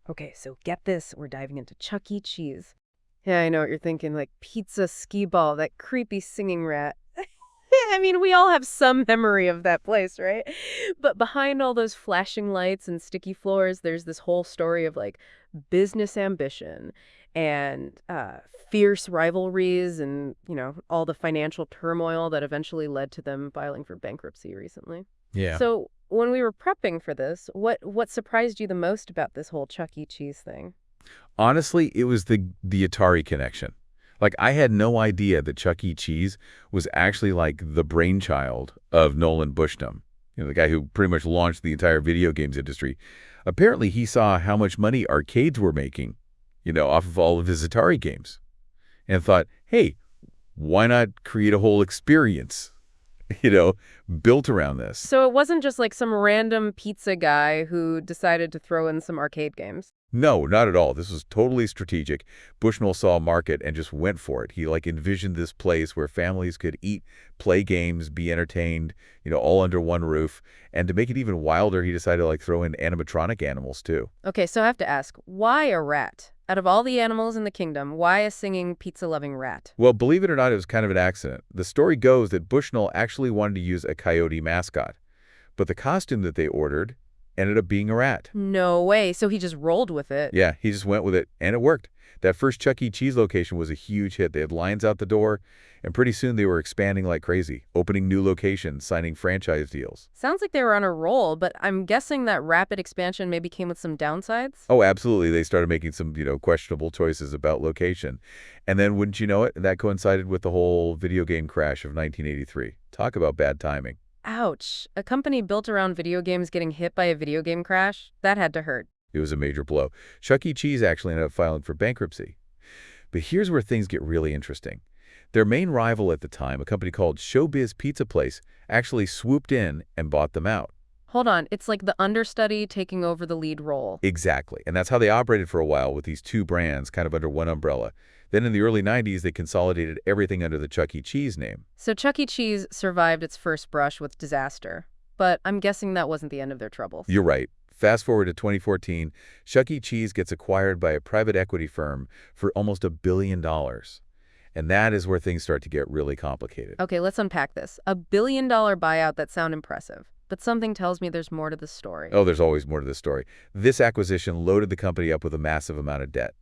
Okay, so get this. We're diving into Chuck E. Cheese. Yeah, I know what you're thinking, like pizza skee ball, that creepy singing rat. I mean, we all have some memory of that place, right? But behind all those flashing lights and sticky floors, there's this whole story of like business ambition and fierce rivalries and, all the financial turmoil that eventually led to them filing for bankruptcy recently. Yeah. So when we were prepping for this, what surprised you the most about this whole Chuck E. Cheese thing? Honestly, it was the Atari connection. Like, I had no idea that Chuck E. Cheese was actually like the brainchild of Nolan Bushnell, the guy who pretty much launched the entire video games industry. Apparently, he saw how much money arcades were making, off of all of his Atari games, and thought, hey, why not create a whole experience, you know, built around this? So it wasn't just like some random pizza guy who decided to throw in some arcade games. No, not at all. This was totally strategic. Bushnell saw a market and just went for it. He envisioned this place where families could eat, play games, be entertained, all under one roof. And to make it even wilder, he decided to throw in animatronic animals too. Okay, so I have to ask, why a rat? Out of all the animals in the kingdom, why a singing pizza-loving rat? Well, believe it or not, it was kind of an accident. The story goes that Bushnell actually wanted to use a coyote mascot, but the costume that they ordered ended up being a rat. No way. So he just rolled with it. Yeah, he just went with it, and it worked. That first Chuck E. Cheese location was a huge hit. They had lines out the door, and pretty soon they were expanding like crazy, opening new locations, signing franchise deals. Sounds like they were on a roll, but I'm guessing that rapid expansion maybe came with some downsides? Oh, absolutely. They started making some, questionable choices about location. And then, wouldn't you know it, that coincided with the whole video game crash of 1983. Talk about bad timing. Ouch. A company built around video games getting hit by a video game crash? That had to hurt. It was a major blow. Chuck E. Cheese actually ended up filing for bankruptcy. But here's where things get really interesting. Their main rival at the time, a company called ShowBiz Pizza Place, actually swooped in and bought them out. Hold on, it's like the understudy taking over the lead role. Exactly. And that's how they operated for a while with these two brands kind of under one umbrella. Then in the early 90s, they consolidated everything under the Chuck E. Cheese name. So Chuck E. Cheese survived its first brush with disaster. But I'm guessing that wasn't the end of their troubles. You're right. Fast forward to 2014, Chuck E. Cheese gets acquired by a private equity firm for almost $1 billion. And that is where things start to get really complicated. Okay, let's unpack this. $1 billion buyout, that sounds impressive. But something tells me there's more to the story. Oh, there's always more to this story. This acquisition loaded the company up with a massive amount of debt,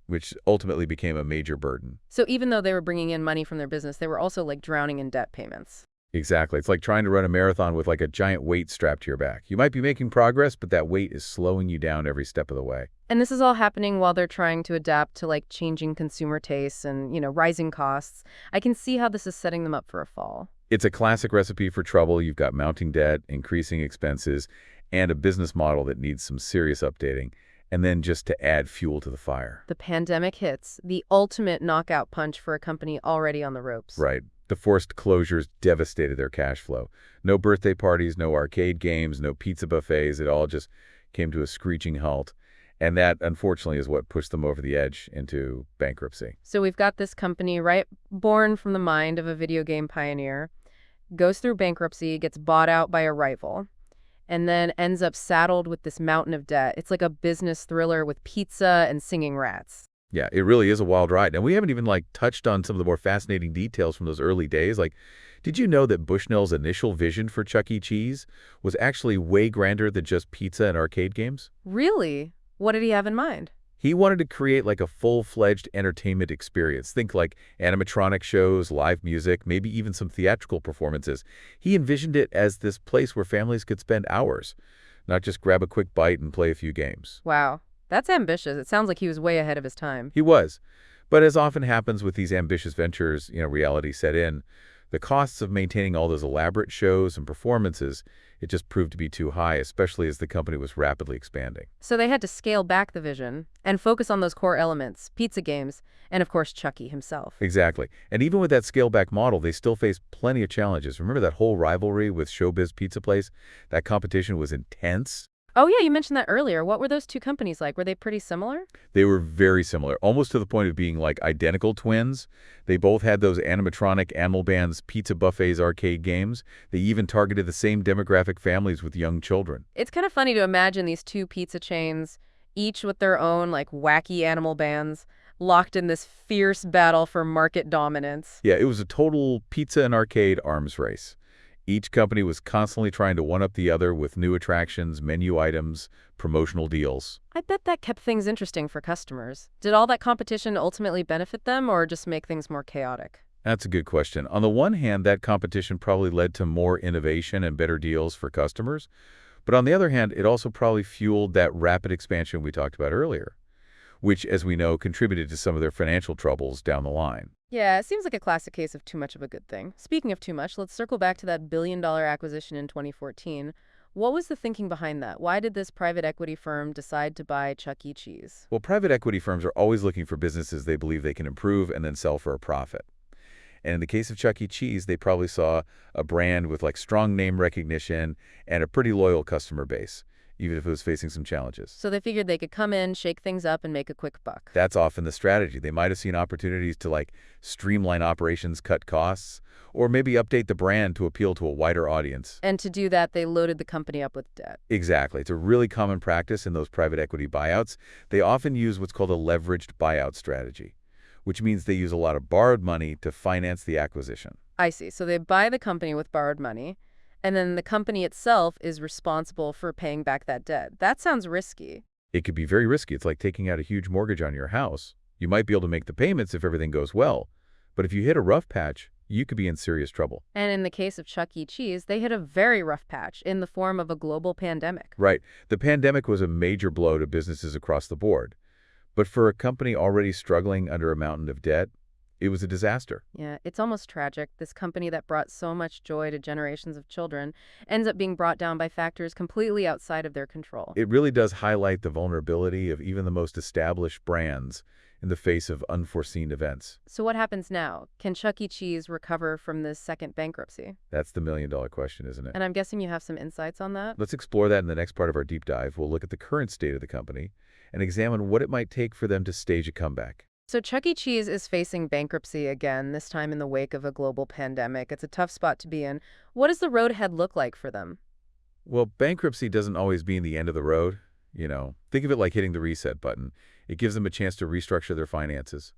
which ultimately became a major burden. So even though they were bringing in money from their business, they were also drowning in debt payments. Exactly. It's like trying to run a marathon with a giant weight strapped to your back. You might be making progress, but that weight is slowing you down every step of the way. And this is all happening while they're trying to adapt to changing consumer tastes and, rising costs. I can see how this is setting them up for a fall. It's a classic recipe for trouble. You've got mounting debt, increasing expenses, and a business model that needs some serious updating. And then just to add fuel to the fire. The pandemic hits, the ultimate knockout punch for a company already on the ropes. Right. The forced closures devastated their cash flow. No birthday parties, no arcade games, no pizza buffets. It all just came to a screeching halt. And that, unfortunately, is what pushed them over the edge into bankruptcy. So we've got this company, right, born from the mind of a video game pioneer, goes through bankruptcy, gets bought out by a rival, and then ends up saddled with this mountain of debt. It's like a business thriller with pizza and singing rats. Yeah, it really is a wild ride. And we haven't even touched on some of the more fascinating details from those early days. Did you know that Bushnell's initial vision for Chuck E. Cheese was actually way grander than just pizza and arcade games? Really? What did he have in mind? He wanted to create a full-fledged entertainment experience. Think animatronic shows, live music, maybe even some theatrical performances. He envisioned it as this place where families could spend hours, not just grab a quick bite and play a few games. Wow. That's ambitious. It sounds like he was way ahead of his time. He was. But as often happens with these ambitious ventures, reality set in. The costs of maintaining all those elaborate shows and performances, it just proved to be too high, especially as the company was rapidly expanding. So they had to scale back the vision and focus on those core elements, pizza games, and of course Chuck E. himself. Exactly. And even with that scale-back model, they still faced plenty of challenges. Remember that whole rivalry with ShowBiz Pizza Place? That competition was intense. Oh, yeah, you mentioned that earlier. What were those two companies like? Were they pretty similar? They were very similar, almost to the point of being identical twins. They both had those animatronic animal bands, pizza buffets, arcade games. They even targeted the same demographic families with young children. It's kind of funny to imagine these two pizza chains each with their own, like, wacky animal bands, locked in this fierce battle for market dominance. Yeah, it was a total pizza and arcade arms race. Each company was constantly trying to one-up the other with new attractions, menu items, promotional deals. I bet that kept things interesting for customers. Did all that competition ultimately benefit them or just make things more chaotic? That's a good question. On the one hand, that competition probably led to more innovation and better deals for customers. But on the other hand, it also probably fueled that rapid expansion we talked about earlier, which, as we know, contributed to some of their financial troubles down the line. Yeah, it seems like a classic case of too much of a good thing. Speaking of too much, let's circle back to that billion-dollar acquisition in 2014. What was the thinking behind that? Why did this private equity firm decide to buy Chuck E. Cheese? Well, private equity firms are always looking for businesses they believe they can improve and then sell for a profit. And in the case of Chuck E. Cheese, they probably saw a brand with like strong name recognition and a pretty loyal customer base, even if it was facing some challenges. So they figured they could come in, shake things up, and make a quick buck. That's often the strategy. They might have seen opportunities to like streamline operations, cut costs, or maybe update the brand to appeal to a wider audience. And to do that, they loaded the company up with debt. Exactly. It's a really common practice in those private equity buyouts. They often use what's called a leveraged buyout strategy, which means they use a lot of borrowed money to finance the acquisition. I see. So they buy the company with borrowed money, and then the company itself is responsible for paying back that debt. That sounds risky. It could be very risky. It's like taking out a huge mortgage on your house. You might be able to make the payments if everything goes well, but if you hit a rough patch, you could be in serious trouble. And in the case of Chuck E. Cheese, they hit a very rough patch in the form of a global pandemic. Right. The pandemic was a major blow to businesses across the board. But for a company already struggling under a mountain of debt, it was a disaster. Yeah, it's almost tragic. This company that brought so much joy to generations of children ends up being brought down by factors completely outside of their control. It really does highlight the vulnerability of even the most established brands in the face of unforeseen events. So what happens now? Can Chuck E. Cheese recover from this second bankruptcy? That's the million-dollar question, isn't it? And I'm guessing you have some insights on that? Let's explore that in the next part of our deep dive. We'll look at the current state of the company and examine what it might take for them to stage a comeback. So Chuck E. Cheese is facing bankruptcy again, this time in the wake of a global pandemic. It's a tough spot to be in. What does the road ahead look like for them? Well, bankruptcy doesn't always mean the end of the road. Think of it like hitting the reset button. It gives them a chance to restructure their finances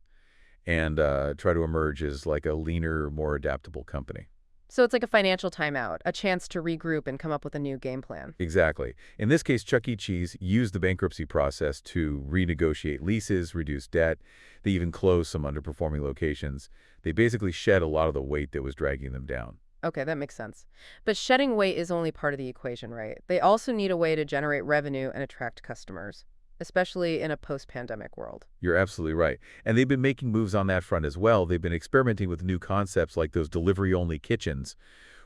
and try to emerge as like a leaner, more adaptable company. So it's like a financial timeout, a chance to regroup and come up with a new game plan. Exactly. In this case, Chuck E. Cheese used the bankruptcy process to renegotiate leases, reduce debt. They even closed some underperforming locations. They basically shed a lot of the weight that was dragging them down. Okay, that makes sense. But shedding weight is only part of the equation, right? They also need a way to generate revenue and attract customers, especially in a post-pandemic world. You're absolutely right. And they've been making moves on that front as well. They've been experimenting with new concepts like those delivery-only kitchens,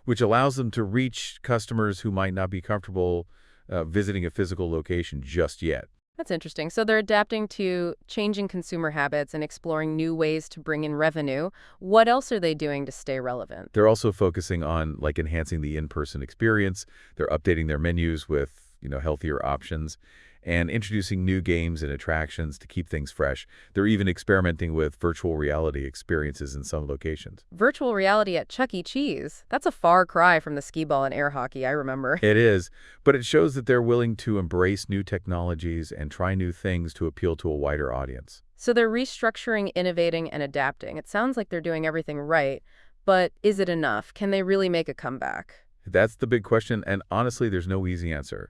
which allows them to reach customers who might not be comfortable visiting a physical location just yet. That's interesting. So they're adapting to changing consumer habits and exploring new ways to bring in revenue. What else are they doing to stay relevant? They're also focusing on like enhancing the in-person experience. They're updating their menus with, healthier options and introducing new games and attractions to keep things fresh. They're even experimenting with virtual reality experiences in some locations. Virtual reality at Chuck E. Cheese. That's a far cry from the skee ball and air hockey, I remember. It is, but it shows that they're willing to embrace new technologies and try new things to appeal to a wider audience. So they're restructuring, innovating, and adapting. It sounds like they're doing everything right, but is it enough? Can they really make a comeback? That's the big question, and honestly, there's no easy answer.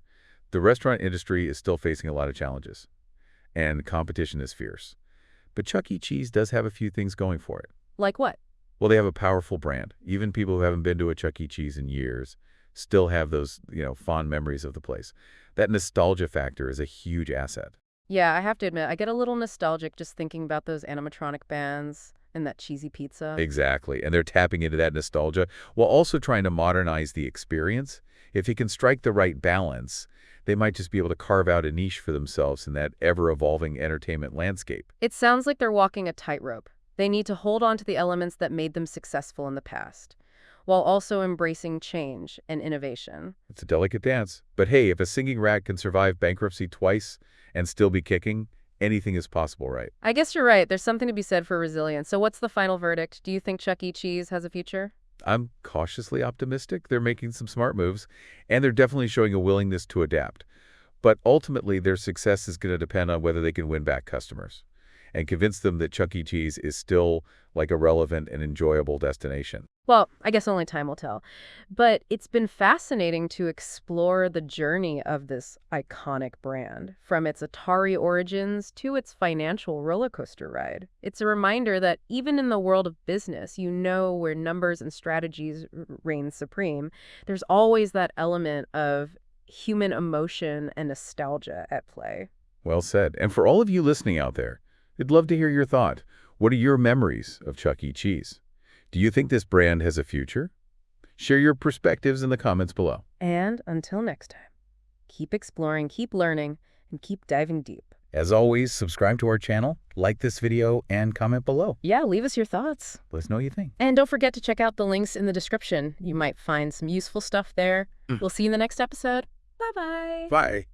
The restaurant industry is still facing a lot of challenges, and competition is fierce. But Chuck E. Cheese does have a few things going for it. Like what? Well, they have a powerful brand. Even people who haven't been to a Chuck E. Cheese in years still have those, fond memories of the place. That nostalgia factor is a huge asset. Yeah, I have to admit, I get a little nostalgic just thinking about those animatronic bands and that cheesy pizza. Exactly, and they're tapping into that nostalgia while also trying to modernize the experience. If you can strike the right balance, they might just be able to carve out a niche for themselves in that ever-evolving entertainment landscape. It sounds like they're walking a tightrope. They need to hold on to the elements that made them successful in the past, while also embracing change and innovation. It's a delicate dance. But hey, if a singing rat can survive bankruptcy twice and still be kicking, anything is possible, right? I guess you're right. There's something to be said for resilience. So what's the final verdict? Do you think Chuck E. Cheese has a future? I'm cautiously optimistic. They're making some smart moves, and they're definitely showing a willingness to adapt. But ultimately, their success is going to depend on whether they can win back customers and convince them that Chuck E. Cheese is still like a relevant and enjoyable destination. Well, I guess only time will tell. But it's been fascinating to explore the journey of this iconic brand, from its Atari origins to its financial roller coaster ride. It's a reminder that even in the world of business, where numbers and strategies reign supreme, there's always that element of human emotion and nostalgia at play. Well said. And for all of you listening out there, I'd love to hear your thought. What are your memories of Chuck E. Cheese? Do you think this brand has a future? Share your perspectives in the comments below. And until next time, keep exploring, keep learning, and keep diving deep. As always, subscribe to our channel, like this video, and comment below. Yeah, leave us your thoughts. Let us know what you think. And don't forget to check out the links in the description. You might find some useful stuff there. We'll see you in the next episode. Bye-bye. Bye.